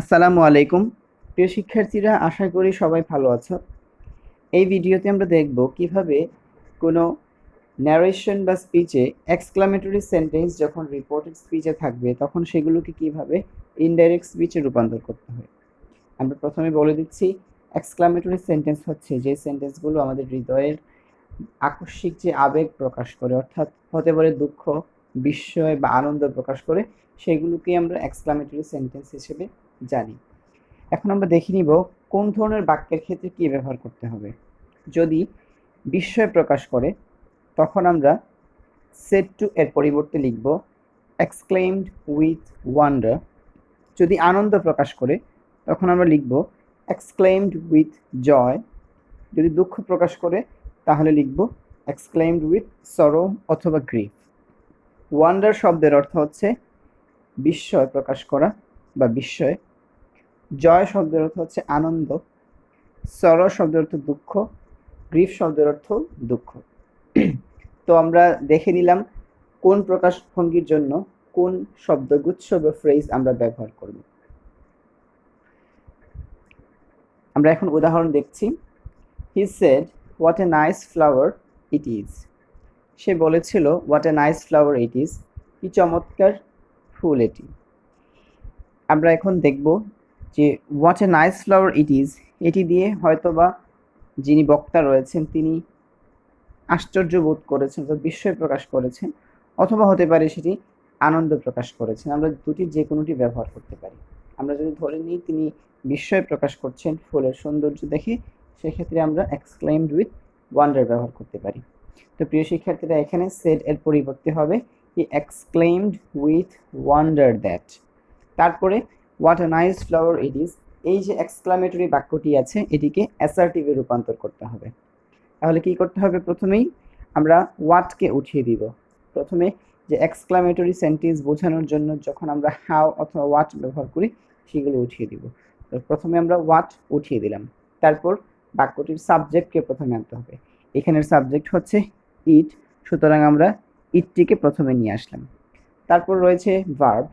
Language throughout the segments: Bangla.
আসসালামু আলাইকুম। প্রিয় শিক্ষার্থীরা, আশা করি সবাই ভালো আছো। এই ভিডিওতে আমরা দেখব কিভাবে কোনো ন্যারেশন বা স্পিচে এক্সক্লামেটরি সেন্টেন্স যখন রিপোর্টেড স্পিচে থাকবে তখন সেগুলোকে কিভাবে ইনডাইরেক্ট স্পিচে রূপান্তর করতে হয়। আমরা প্রথমে বলে দিচ্ছি, এক্সক্লামেটরি সেন্টেন্স হচ্ছে যে সেন্টেন্সগুলো আমাদের হৃদয়ের আকস্মিক যে আবেগ প্রকাশ করে, অর্থাৎ হতে পারে দুঃখ, বিস্ময় বা আনন্দ প্রকাশ করে, সেগুলোকে আমরা এক্সক্লামেটরি সেন্টেন্স হিসেবে জানি। এখন আমরা দেখে নিব কোন ধরনের বাক্যের ক্ষেত্রে কি ব্যবহার করতে হবে। যদি বিস্ময় প্রকাশ করে তখন আমরা সেড টু এর পরিবর্তে লিখব এক্সক্লেইমড উইথ ওয়ান্ডার। যদি আনন্দ প্রকাশ করে তখন আমরা লিখব এক্সক্লেইমড উইথ জয়। যদি দুঃখ প্রকাশ করে তাহলে লিখব এক্সক্লেইমড উইথ সরো অথবা গ্রিফ। ওয়ান্ডার শব্দের অর্থ হচ্ছে বিস্ময় প্রকাশ করা বা বিস্ময়। জয় শব্দের অর্থ হচ্ছে আনন্দ। সরো শব্দের অর্থ দুঃখ। গ্রিফ শব্দের অর্থ দুঃখ। তো আমরা দেখে নিলাম কোন প্রকাশভঙ্গির জন্য কোন শব্দগুচ্ছ বা ফ্রেজ আমরা ব্যবহার করব। আমরা এখন উদাহরণ দেখছি। He said what a nice flower it is. সে বলেছিল what a nice flower it is, কি চমৎকার ফুল এটি। আমরা এখন দেখব যে what a nice flower it is এটি দিয়ে হয়তোবা যিনি বক্তা রয়েছেন তিনি আশ্চর্য বোধ করেছেন বা বিস্ময় প্রকাশ করেছেন, অথবা হতে পারে সেটি আনন্দ প্রকাশ করেছেন। আমরা দুটির যে কোনোটি ব্যবহার করতে পারি। আমরা যদি ধরে নিই তিনি বিস্ময় প্রকাশ করছেন ফুলের সৌন্দর্য দেখে, সেক্ষেত্রে আমরা এক্সক্লেইমড উইথ ওয়ান্ডার ব্যবহার করতে পারি। তো প্রিয় শিক্ষার্থীরা, এখানে সেড এর পরিবর্তে হবে হি এক্সক্লেইমড উইথ ওয়ান্ডার দ্যাট। তারপরে what a nice flower it is, এই যে এক্সক্লামেটরি বাক্যটি আছে এটিকে অ্যাসার্টিভে রূপান্তর করতে হবে। তাহলে কি করতে হবে? প্রথমেই আমরা হোয়াটকে উঠিয়ে দিব। প্রথমে যে এক্সক্লামেটরি সেন্টেন্স বোঝানোর জন্য যখন আমরা হাউ অথবা হোয়াট ব্যবহার করি সেগুলো উঠিয়ে দিব। তো প্রথমে আমরা হোয়াট উঠিয়ে দিলাম। তারপর বাক্যটির সাবজেক্টকে প্রথমে আনতে হবে। এখানের সাবজেক্ট হচ্ছে ইট, সুতরাং আমরা ইটটিকে প্রথমে নিয়ে আসলাম। তারপর রয়েছে ভার্ব।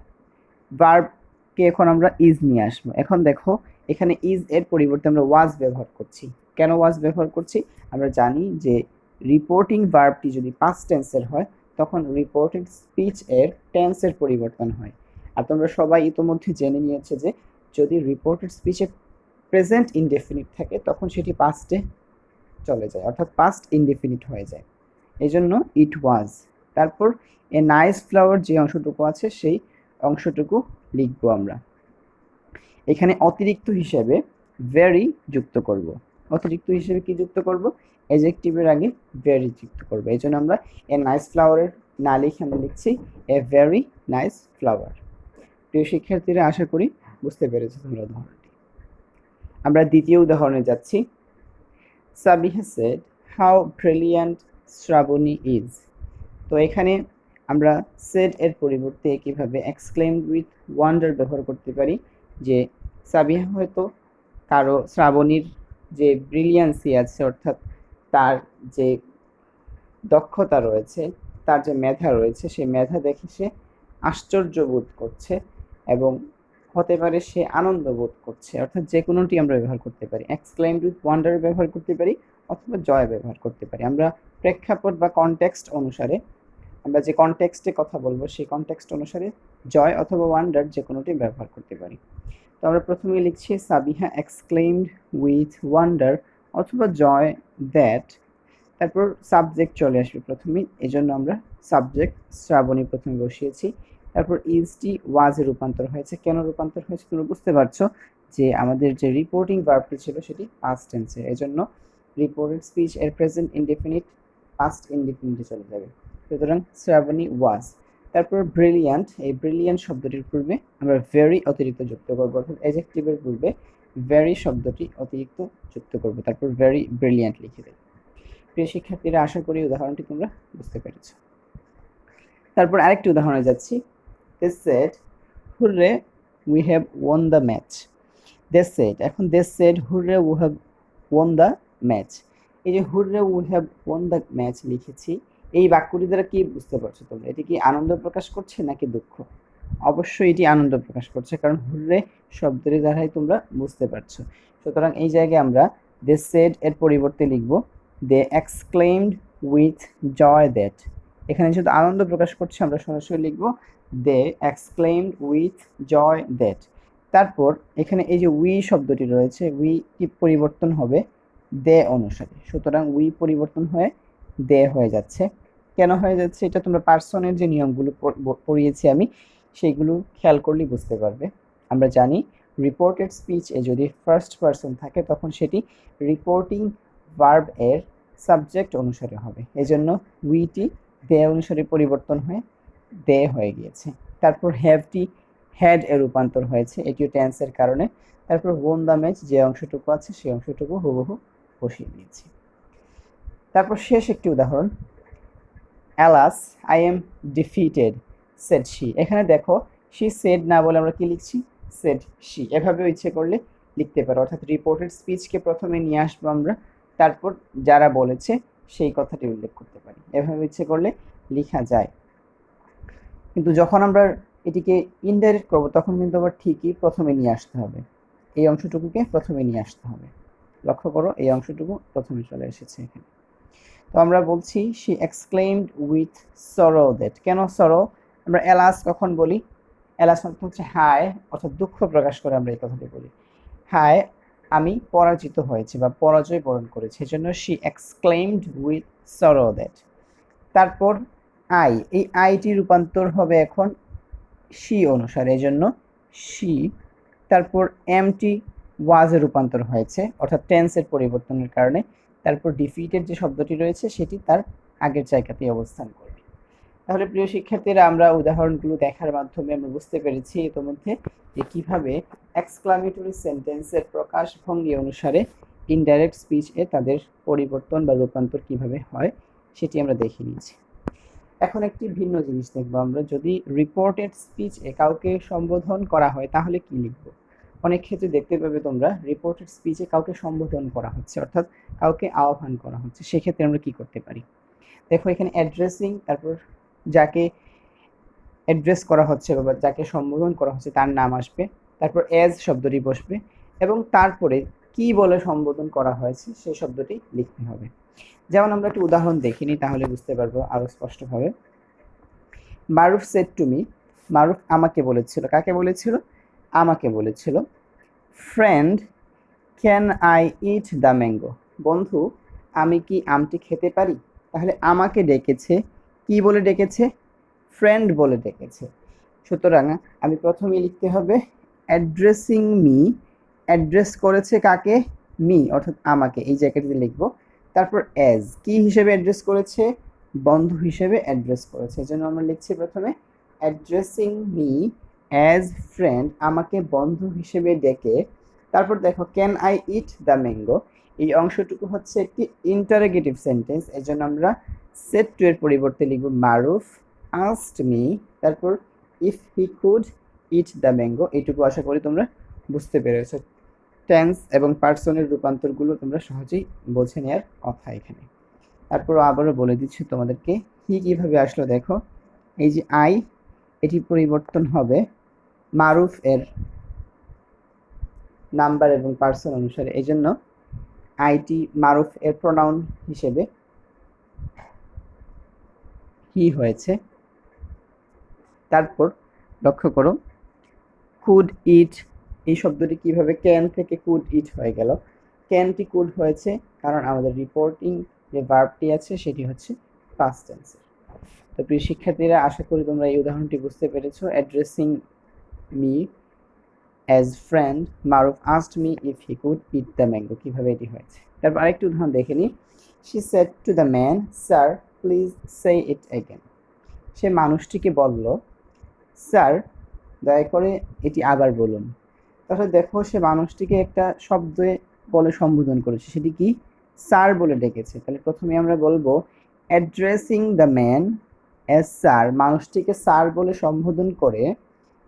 ভার্বকে এখন আমরা ইজ নিয়ে আসবো। এখন দেখো, এখানে ইজ এর পরিবর্তে আমরা ওয়াজ ব্যবহার করছি। কেন ওয়াজ ব্যবহার করছি? আমরা জানি যে রিপোর্টিং ভার্বটি যদি পাস্ট টেন্সের হয় তখন রিপোর্টেড স্পিচ এর টেন্সের পরিবর্তন হয়। আর তোমরা সবাই ইতোমধ্যে জেনে নিয়েছে যে যদি রিপোর্টেড স্পিচে প্রেজেন্ট ইনডেফিনিট থাকে তখন সেটি পাস্টে চলে যায়, অর্থাৎ পাস্ট ইনডেফিনিট হয়ে যায়। এই জন্য ইট ওয়াজ। তারপর এ নাইস ফ্লাওয়ার যে অংশটুকু আছে সেই অংশটুকু লিখবো আমরা। এখানে অতিরিক্ত হিসেবে ভেরি যুক্ত করব। অতিরিক্ত হিসেবে কি যুক্ত করব? অ্যাডজেক্টিভের আগে ভেরি যুক্ত করব। এই জন্য আমরা এ নাইস ফ্লাওয়ারের না লিখে আমরা লিখছি এ ভেরি নাইস ফ্লাওয়ার। প্রিয় শিক্ষার্থীরা, আশা করি বুঝতে পেরেছো তোমরা উদাহরণটি। আমরা দ্বিতীয় উদাহরণে যাচ্ছি। Sabiha said how brilliant Srabani is. তো এখানে আমরা সেড এর পরিবর্তে কিভাবে এক্সক্লেইমড উইথ ওয়ান্ডার ব্যবহার করতে পারি, যে সাবিহা হয়তো কারো শ্রাবণীর যে ব্রিলিয়ান্সি আছে, অর্থাৎ তার যে দক্ষতা রয়েছে, তার যে মেধা রয়েছে, সেই মেধা দেখে সে আশ্চর্য বোধ করছে এবং হতে পারে সে আনন্দ বোধ করছে। অর্থাৎ যে কোনোটি আমরা ব্যবহার করতে পারি। এক্সক্লেইমড উইথ ওয়ান্ডার ব্যবহার করতে পারি অথবা জয় ব্যবহার করতে পারি। আমরা প্রেক্ষাপট বা কনটেক্সট অনুসারে, আমরা যে কনটেক্সটে কথা বলবো সেই কনটেক্সট অনুসারে জয় অথবা ওয়ান্ডার যে কোনোটি ব্যবহার করতে পারি। তো আমরা প্রথমে লিখছি সাবিহা এক্সক্লেইমড উইথ ওয়ান্ডার অথবা জয় দ্যাট। তারপর সাবজেক্ট চলে আসবে প্রথমেই, এই জন্য আমরা সাবজেক্ট শ্রাবণী প্রথমে বসিয়েছি। তারপর ইজটি ওয়াজে রূপান্তর হয়েছে। কেন রূপান্তর হয়েছে তোমরা বুঝতে পারছো যে আমাদের যে রিপোর্টিং ভার্বটি ছিল সেটি পাস্ট টেন্সে, এই জন্য রিপোর্টেড স্পিচ এর প্রেজেন্ট ইনডেফিনিট পাস্ট ইনডেফিনিটে চলে যাবে। সুতরাং শ্রাবণী ওয়াজ। তারপর ব্রিলিয়ান্ট, এই ব্রিলিয়ান্ট শব্দটির পূর্বে আমরা ভেরি অতিরিক্ত যুক্ত করবো, অর্থাৎ অ্যাডজেক্টিভের পূর্বে ভেরি শব্দটি অতিরিক্ত যুক্ত করবো, তারপর ভেরি ব্রিলিয়ান্ট লিখে দেব। প্রিয় শিক্ষার্থীরা, আশা করি উদাহরণটি তোমরা বুঝতে পেরেছ। তারপর আরেকটি উদাহরণে যাচ্ছি। They said hurray we have won the match. They said, এখন they said hurray we have won the match. এই যে hurray we have won the match লিখেছি, এই বাক্যটি দ্বারা কি বুঝতে পারছো তোমরা? এটি কি আনন্দ প্রকাশ করছে নাকি দুঃখ? অবশ্যই এটি আনন্দ প্রকাশ করছে, কারণ হুররে শব্দের দ্বারাই তোমরা বুঝতে পারছো। সুতরাং এই জায়গায় আমরা দে সেড এর পরিবর্তে লিখব দে এক্সক্লেইমড উইথ জয় দ্যাট। এখানে যেহেতু আনন্দ প্রকাশ করছে আমরা সরাসরি লিখব দে এক্সক্লেইমড উইথ জয় দ্যাট। তারপর এখানে এই যে উই শব্দটি রয়েছে, উই কি পরিবর্তন হবে দে অনুসারে, সুতরাং উই পরিবর্তন হয়ে দে হয়ে যাচ্ছে। কেন হয়ে যাচ্ছে এটা তোমরা পার্সনের যে নিয়মগুলো পড়িয়েছি আমি, সেইগুলো খেয়াল করলেই বুঝতে পারবে। আমরা জানি রিপোর্টেড স্পিচ এ যদি ফার্স্ট পার্সন থাকে তখন সেটি রিপোর্টিং ভার্ব এর সাবজেক্ট অনুসারে হবে, এজন্য উইটি দে অনুসারে পরিবর্তন হয়ে দে হয়ে গিয়েছে। তারপর হ্যাভটি হ্যাড এর রূপান্তর হয়েছে, এটিও টেন্সের কারণে। তারপর ওন দ্য ম্যাচ যে অংশটুকু আছে সেই অংশটুকু হুবহু বসিয়ে দিয়েছি। তারপর শেষ একটি উদাহরণ, alas I am defeated said she. এখানে দেখো শি সেড না বলে আমরা কি লিখছি সেড শি, এভাবেও ইচ্ছে করলে লিখতে পারো, অর্থাৎ রিপোর্টেড স্পিচকে প্রথমে নিয়ে আসবো আমরা, তারপর যারা বলেছে সেই কথাটি উল্লেখ করতে পারি, এভাবে ইচ্ছে করলে লেখা যায়। কিন্তু যখন আমরা এটিকে ইনডাইরেক্ট করবো তখন কিন্তু আবার ঠিকই প্রথমে নিয়ে আসতে হবে, এই অংশটুকুকে প্রথমে নিয়ে আসতে হবে। লক্ষ্য করো এই অংশটুকু প্রথমে চলে এসেছে এখানে। তো আমরা বলছি she exclaimed with sorrow that. কেন সরো? আমরা অ্যালাস কখন বলি? অ্যালাস অর্থ হচ্ছে হায়, অর্থাৎ দুঃখ প্রকাশ করে আমরা এই কথাটি বলি। হায় আমি পরাজিত হয়েছি বা পরাজয় বরণ করেছি, এজন্য she exclaimed with sorrow that. তারপর আই, এই আইটি রূপান্তর হবে এখন শি অনুসারে, এজন্য শি। তারপর এমটি ওয়াজে রূপান্তর হয়েছে, অর্থাৎ টেন্সের পরিবর্তনের কারণে। তারপর ডিফিটেড যে শব্দটি রয়েছে সেটি তার আগের জায়গাতেই অবস্থান করবে। তাহলে প্রিয় শিক্ষার্থীরা, আমরা উদাহরণগুলো দেখার মাধ্যমে আমরা বুঝতে পেরেছি ইতোমধ্যে যে কীভাবে এক্সক্লামেটরি সেন্টেন্সের প্রকাশভঙ্গি অনুসারে ইনডাইরেক্ট স্পিচ এ তাদের পরিবর্তন বা রূপান্তর কিভাবে হয় সেটি আমরা দেখে নিয়েছি। এখন একটি ভিন্ন জিনিস দেখবো আমরা, যদি রিপোর্টেড স্পিচ এ কাউকে সম্বোধন করা হয় তাহলে কি লিখবো। অনেক ক্ষেত্রে দেখতে পাবে তোমরা রিপোর্টেড স্পিচে কাউকে সম্বোধন করা হচ্ছে, অর্থাৎ কাউকে আহ্বান করা হচ্ছে, সেক্ষেত্রে আমরা কি করতে পারি। দেখো এখানে অ্যাড্রেসিং, তারপর যাকে অ্যাড্রেস করা হচ্ছে বা যাকে সম্বোধন করা হচ্ছে তার নাম আসবে, তারপর এজ শব্দটি বসবে এবং তারপরে কি বলে সম্বোধন করা হয়েছে সেই শব্দটি লিখতে হবে। যেমন আমরা একটি উদাহরণ দেখিনি তাহলে বুঝতে পারবো আরো স্পষ্টভাবে। মারুফ সেড টু মি, মারুফ আমাকে বলেছিল, কাকে বলেছিল? আমাকে বলেছিল। Friend can I eat the mango, বন্ধু আমি কি আমটি খেতে পারি? তাহলে আমাকে ডেকেছে, কি বলে ডেকেছে? ফ্রেন্ড বলে ডেকেছে। সুতরাং আমি প্রথমে লিখতে হবে অ্যাড্রেসিং মি, অ্যাড্রেস করেছে কাকে? মি, অর্থাৎ আমাকে, এই জায়গাটিতে লিখবো। তারপর অ্যাজ, কি হিসেবে অ্যাড্রেস করেছে? বন্ধু হিসেবে অ্যাড্রেস করেছে, এজন্য আমরা লিখছি প্রথমে অ্যাড্রেসিং মি অ্যাজ ফ্রেন্ড, আমাকে বন্ধু হিসেবে ডেকে। তারপর দেখো can I eat the mango, এই অংশটুকু হচ্ছে একটি ইন্টারোগেটিভ সেন্টেন্স, এজন্য আমরা সেড টু এর পরিবর্তে লিখব মারুফ আস্কড মি, তারপর if he could eat the mango. এইটুকু আশা করি তোমরা বুঝতে পেরেছো। টেন্স এবং পার্সনের রূপান্তরগুলো তোমরা সহজেই বুঝে নেওয়ার কথা এখানে। তারপর আবারও বলে দিচ্ছি তোমাদেরকে হি কিভাবে আসলো। দেখো এই যে আই, এটি পরিবর্তন হবে মারুফ এর নাম্বার এবং পার্সন অনুসারে, এই জন্য আইটি মারুফ এর প্রোনাউন হিসেবে হি হয়েছে। তারপর লক্ষ্য করো কুড ইট, এই শব্দটি কিভাবে ক্যান থেকে কুড ইট হয়ে গেল। ক্যানটি কুড হয়েছে কারণ আমাদের রিপোর্টিং যে ভার্বটি আছে সেটি হচ্ছে পাস্ট টেন্সের। তো প্রিয় শিক্ষার্থীরা, আশা করি তোমরা এই উদাহরণটি বুঝতে পেরেছো। Addressing me as friend, Maruf asked me if he could eat the mango, কিভাবে এটি হয়েছে। তারপর আরেকটি উদাহরণ দেখে নিই। She said to the man sir please say it again, সে মানুষটিকে বলল স্যার দয়া করে এটি আবার বলুন। তাহলে দেখো সে মানুষটিকে একটা শব্দে বলে সম্বোধন করেছে, সেটি কি? স্যার বলে ডেকেছে। তাহলে প্রথমে আমরা বলবো addressing the man as sir, মানুষটিকে স্যার বলে সম্বোধন করে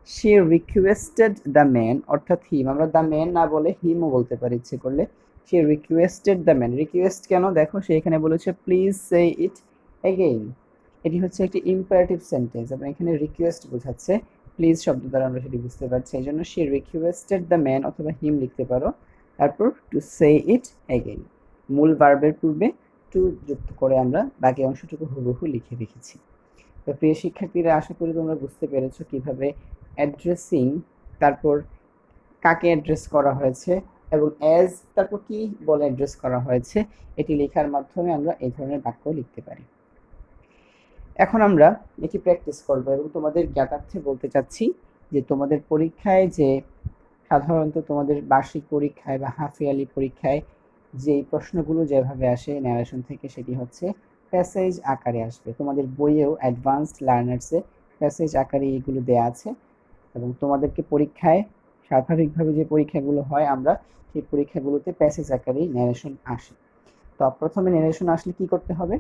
সে রিকোয়েস্টেড দ্য ম্যান, অর্থাৎ হিম, আমরা দ্য ম্যান না বলে হিমও বলতে পারি ইচ্ছে করলে। সে রিকোয়েস্টেড দ্য ম্যান, রিকোয়েস্ট কেন? দেখো সে এখানে বলেছে প্লিজ সে ইট এগেইন, এটি হচ্ছে একটি ইম্পারেটিভ সেন্টেন্স এবং এখানে রিকোয়েস্ট বোঝাচ্ছে। প্লিজ শব্দ দ্বারা আমরা সেটি বুঝতে পারছি, এই জন্য শি রিকোয়েস্টেড দ্য ম্যান অথবা হিম লিখতে পারো। তারপর টু সে ইট অ্যাগেইন, মূল ভার্বের পূর্বে টু যুক্ত করে আমরা বাকি অংশটুকু হুবহু লিখে রেখেছি। তো প্রিয় শিক্ষার্থীরা, আশা করি তোমরা বুঝতে পেরেছো কিভাবে অ্যাড্রেসিং, তারপর কাকে অ্যাড্রেস করা হয়েছে এবং অ্যাজ তারপর কি বলে অ্যাড্রেস করা হয়েছে, এটি লেখার মাধ্যমে আমরা এই ধরনের বাক্য লিখতে পারি। এখন আমরা এটি প্র্যাকটিস করব এবং তোমাদের জ্ঞাতার্থে বলতে চাচ্ছি যে তোমাদের পরীক্ষায় যে সাধারণত তোমাদের বার্ষিক পরীক্ষায় বা হাফ ইয়ারলি পরীক্ষায় যেই প্রশ্নগুলো যেভাবে আসে ন্যারেশন থেকে, সেটি হচ্ছে প্যাসেজ আকারে আসবে। তোমাদের বইয়েও অ্যাডভান্সড লার্নার্সে প্যাসেজ আকারে এগুলো দেয়া আছে এবং তোমাদেরকে পরীক্ষায় স্বাভাবিকভাবে যে পরীক্ষাগুলো হয় আমরা সেই পরীক্ষাগুলোতে প্যাসেজ আকারেই ন্যারেশন আসে। তো প্রথমে ন্যারেশন আসলে কি করতে হবে,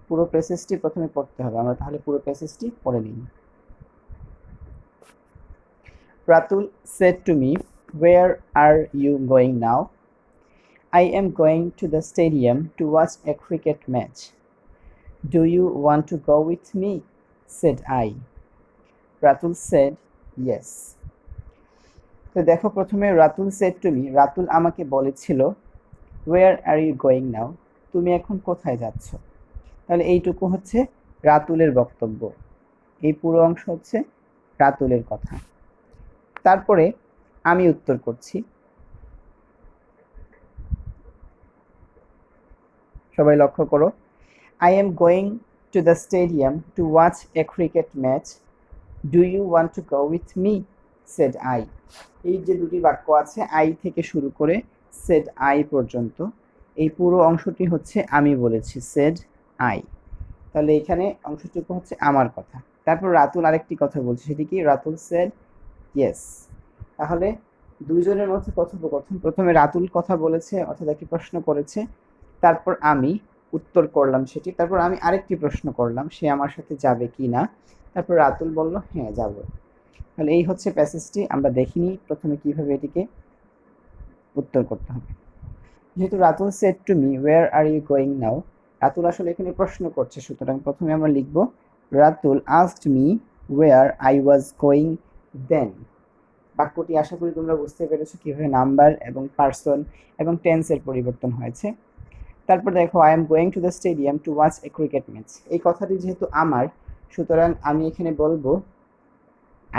পুরো প্যাসেজটি প্রথমে পড়তে হবে। আমরা তাহলে পুরো প্যাসেজটি পড়ে নিই। Ratul said to me, "Where are you going now?" "I am going to the stadium to watch a cricket match." "Do you want to go with me?" said I. Ratul said, "Yes." তো দেখো, প্রথমে Ratul said to me, Ratul আমাকে বলেছিল, "Where are you going now?" তুমি এখন কোথায় যাচ্ছ? তাহলে এইটুকু হচ্ছে রাতুলের বক্তব্য, এই পুরো অংশ হচ্ছে রাতুলের কথা। তারপরে আমি উত্তর করছি, সবাই লক্ষ্য করো, I am going to the stadium to watch a cricket match. Do you want to go with me? said I. এই যে দুটি বাক্য আছে, I থেকে শুরু করে said I পর্যন্ত, এই পুরো অংশটি হচ্ছে আমি বলেছি, said I। তাহলে এখানে অংশটুকু হচ্ছে আমার কথা। তারপর রাতুল আরেকটি কথা বলছে, সেটি কি? Ratul said yes। তাহলে দুইজনের মধ্যে কথোপকথন, প্রথমে রাতুল কথা বলেছে অর্থাৎ একটি প্রশ্ন করেছে, তারপর আমি উত্তর করলাম সেটি, তারপর আমি আরেকটি প্রশ্ন করলাম সে আমার সাথে যাবে কি না, তারপর রাতুল বলল হ্যাঁ যাব। তাহলে এই হচ্ছে প্যাসেজটি। আমরা দেখিনি প্রথমে কিভাবে এটিকে উত্তর করতে হবে। যেহেতু Ratul said to me where are you going now, Ratul আসলে এখানে প্রশ্ন করছে, সুতরাং প্রথমে আমরা লিখব Ratul asked me where I was going then. বাক্যটি আশা করি তোমরা বুঝতে পেরেছো কিভাবে নাম্বার এবং পার্সন এবং টেন্সের পরিবর্তন হয়েছে। তারপর দেখো, I am going to the stadium to watch A cricket match. এই কথাটি যেহেতু আমার, সুতরাং আমি এখানে বলবো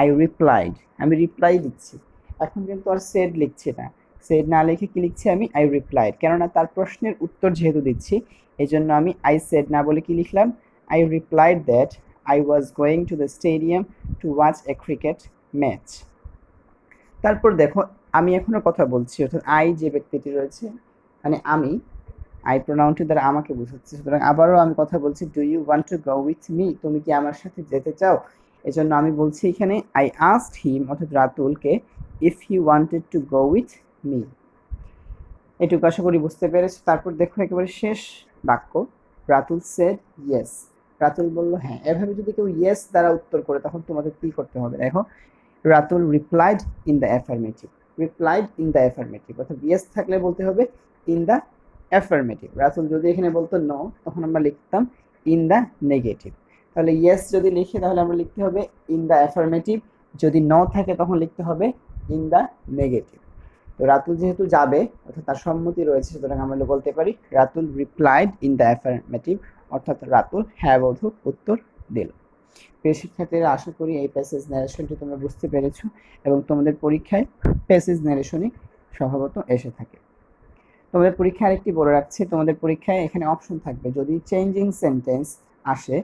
আই রিপ্লাইড, আমি রিপ্লাই দিচ্ছি। এখন কিন্তু আর সেড লিখছি না, সেড না লিখে কি লিখছি আমি? I replied. কেননা তার প্রশ্নের উত্তর যেহেতু দিচ্ছি, এই জন্য আমি আই সেড না বলে কি লিখলাম? I replied that I was going to the stadium to watch A cricket match. তারপর দেখো, আমি এখনো কথা বলছি, অর্থাৎ আই যে ব্যক্তিটি রয়েছে, মানে আমি, আই প্রোনাউনটি দ্বারা আমাকে বোঝাচ্ছি, সুতরাং আবারও আমি কথা বলছি, do you want to go with me? তুমি কি আমার সাথে যেতে চাও? এজন্য আমি বলছি এখানে আই আস্কড হিম, অর্থাৎ রাতুলকে, if he wanted to go with me. এটুকু আশা করি বুঝতে পেরেছো। তারপর দেখো একেবারে শেষ বাক্য, রাতুল সেড ইয়েস, রাতুল বলল হ্যাঁ। এভাবে যদি কেউ ইয়েস দ্বারা উত্তর করে তখন তোমাদের কি করতে হবে? দেখো, Ratul replied in the affirmative, replied in the affirmative, অর্থাৎ ইয়েস থাকলে বলতে হবে ইন দ্য অ্যাফার্মেটিভ। রাতুল যদি এখানে বলতো নো, তখন আমরা লিখতাম ইন দ্য নেগেটিভ। তাহলে ইয়েস যদি লিখি তাহলে আমরা লিখতে হবে ইন দ্য অ্যাফার্মেটিভ, যদি নো থাকে তখন লিখতে হবে ইন দ্য নেগেটিভ। তো রাতুল যেহেতু যাবে, অর্থাৎ তার সম্মতি রয়েছে, সুতরাং আমরা বলতে পারি Ratul replied in the affirmative, অর্থাৎ রাতুল হ্যাঁ বোধক উত্তর দিল। প্রিয় শিক্ষার্থীরা, আশা করি এই প্যাসেজ ন্যারেশনটি তোমরা বুঝতে পেরেছো এবং তোমাদের পরীক্ষায় প্যাসেজ ন্যারেশনই স্বভাবত এসে থাকে। তোমাদের পরীক্ষায় আরেকটি বলে রাখছি, তোমাদের পরীক্ষায় এখানে অপশন থাকবে, যদি চেঞ্জিং সেন্টেন্স আসে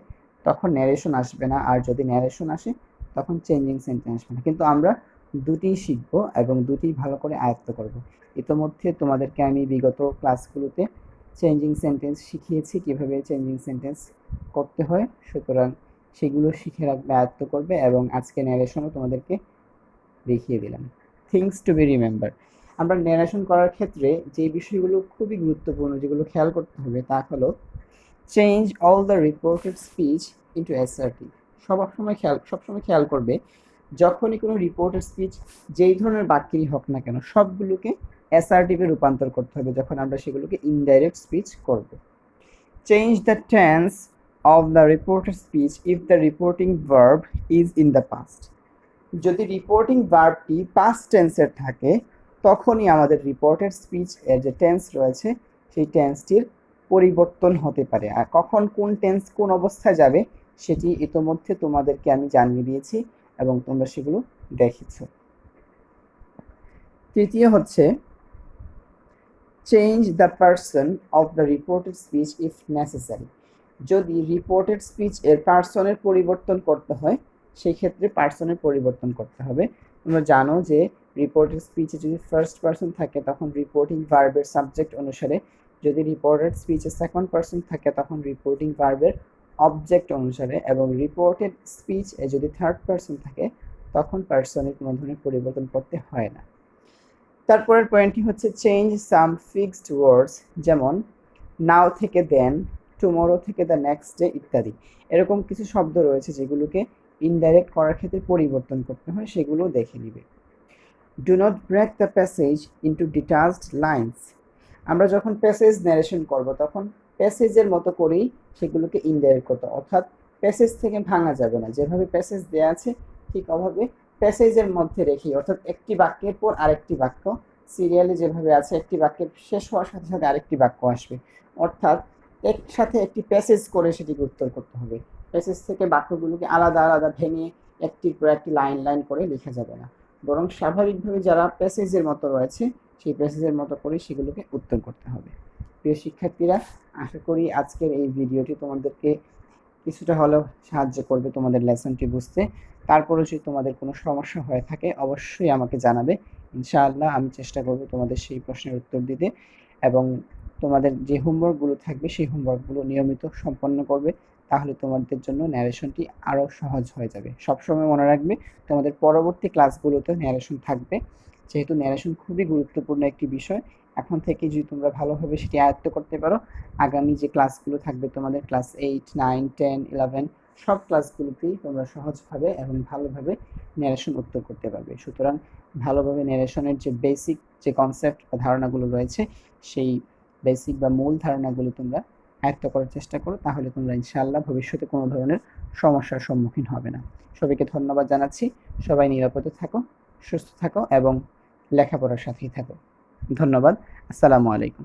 তখন ন্যারেশন আসবে না, আর যদি ন্যারেশন আসে তখন চেঞ্জিং সেন্টেন্স আসবে না। কিন্তু আমরা দুটি শিখব এবং দুটি ভালো করে আয়ত্ত করব। ইতোমধ্যে তোমাদেরকে আমি বিগত ক্লাসগুলোতে চেঞ্জিং সেন্টেন্স শিখিয়েছি, কিভাবে চেঞ্জিং সেন্টেন্স করতে হয়, সুতরাং সেগুলো শিখে রাখবে, আয়ত্ত করবে, এবং আজকে ন্যারেশনও তোমাদেরকে দেখিয়ে দিলাম। থিংস টু বি রিমেম্বার, আমরা ন্যারেশন করার ক্ষেত্রে যে বিষয়গুলো খুবই গুরুত্বপূর্ণ, যেগুলো খেয়াল করতে হবে, তা হলো change all the reported speech into assertive. সবসময় খেয়াল করবে, যখনই কোনো রিপোর্টেড স্পিচ যেই ধরনের বাক্যেরই হোক না কেন, সবগুলোকে অ্যাসার্টিভে রূপান্তর করতে হবে যখন আমরা সেগুলোকে ইনডাইরেক্ট স্পিচ করব। Change the tense of the reported speech if the reporting verb is in the past. যদি রিপোর্টিং ভার্বটি পাস্ট টেন্সের থাকে তখনই আমাদের রিপোর্টেড স্পিচ এর যে টেন্স রয়েছে সেই টেন্সটির পরিবর্তন হতে পারে। আর কখন কোন টেন্স কোন অবস্থায় যাবে সেটি ইতোমধ্যে তোমাদেরকে আমি জানিয়ে দিয়েছি এবং তোমরা সেগুলো দেখেছো। তৃতীয় হচ্ছে change the person of the reported speech if necessary. যদি রিপোর্টেড স্পিচ এর পার্সনের পরিবর্তন করতে হয় সেই ক্ষেত্রে পার্সনের পরিবর্তন করতে হবে। তোমরা জানো যে রিপোর্টেড স্পিচে যদি ফার্স্ট পার্সন থাকে তখন রিপোর্টিং ভার্বের সাবজেক্ট অনুসারে, যদি রিপোর্টেড স্পিচে সেকেন্ড পার্সন থাকে তখন রিপোর্টিং ভার্বের অবজেক্ট অনুসারে, এবং রিপোর্টেড স্পিচ এ যদি থার্ড পার্সন থাকে তখন পার্সনের কোনো ধরনের পরিবর্তন করতে হয় না। তারপরের পয়েন্টটি হচ্ছে চেঞ্জ সাম ফিক্সড ওয়ার্ডস, যেমন নাও থেকে দেন, টুমরো থেকে দ্য নেক্সট ডে ইত্যাদি। এরকম কিছু শব্দ রয়েছে যেগুলোকে ইনডাইরেক্ট করার ক্ষেত্রে পরিবর্তন করতে হয়, সেগুলো দেখে নিবে। Do not break the passage into detached lines. আমরা যখন প্যাসেজ ন্যারেশন করব তখন প্যাসেজের মতো করেই সেগুলোকে ইনডাইরেক্ট করতে, অর্থাৎ প্যাসেজ থেকে ভাঙা যাবে না। যেভাবে প্যাসেজ দেওয়া আছে ঠিক ওভাবে প্যাসেজের মধ্যে রেখে, অর্থাৎ একটি বাক্যের পর আরেকটি বাক্য সিরিয়ালে যেভাবে আছে, একটি বাক্যের শেষ হওয়ার সাথে সাথে আরেকটি বাক্য আসবে, অর্থাৎ একসাথে একটি প্যাসেজ করে সেটিকে উত্তর করতে হবে। প্যাসেজ থেকে বাক্যগুলোকে আলাদা আলাদা ভেঙে একটির পর একটি লাইন লাইন করে লেখা যাবে না, বরং স্বাভাবিকভাবে যারা প্যাসেজের মতো রয়েছে সেই প্যাসেজের মতো করে সেগুলোকে উত্তর করতে হবে। প্রিয় শিক্ষার্থীরা, আশা করি আজকের এই ভিডিওটি তোমাদেরকে কিছুটা হলেও সাহায্য করবে তোমাদের লেসনটি বুঝতে। তারপরে যদি তোমাদের কোনো সমস্যা হয়ে থাকে অবশ্যই আমাকে জানাবে। ইনশাআল্লাহ আমি চেষ্টা করব তোমাদের সেই প্রশ্নের উত্তর দিতে, এবং তোমাদের যে হোমওয়ার্কগুলো থাকবে সেই হোমওয়ার্কগুলো নিয়মিত সম্পন্ন করবে, তাহলে তোমাদের জন্য ন্যারেশনটি আরও সহজ হয়ে যাবে। সবসময় মনে রাখবে তোমাদের পরবর্তী ক্লাসগুলোতে ন্যারেশন থাকবে, যেহেতু ন্যারেশন খুবই গুরুত্বপূর্ণ একটি বিষয়। এখন থেকে যদি তোমরা ভালোভাবে সেটি আয়ত্ত করতে পারো, আগামী যে ক্লাসগুলো থাকবে তোমাদের ক্লাস 8, 9, 10, 11 সব ক্লাসগুলোতেই তোমরা সহজভাবে এবং ভালোভাবে ন্যারেশন উত্তর করতে পারবে। সুতরাং ভালোভাবে ন্যারেশনের যে বেসিক যে কনসেপ্ট বা ধারণাগুলো রয়েছে সেই বেসিক বা মূল ধারণাগুলো তোমরা আয়ত্ত করার চেষ্টা করো, তাহলে তোমরা ইনশাআল্লাহ ভবিষ্যতে কোনো ধরনের সমস্যার সম্মুখীন হবে না। সবাইকে ধন্যবাদ জানাচ্ছি। সবাই নিরাপদে থাকো, সুস্থ থাকো এবং লেখাপড়ার সাথেই থাকো। ধন্যবাদ। আসসালামু আলাইকুম।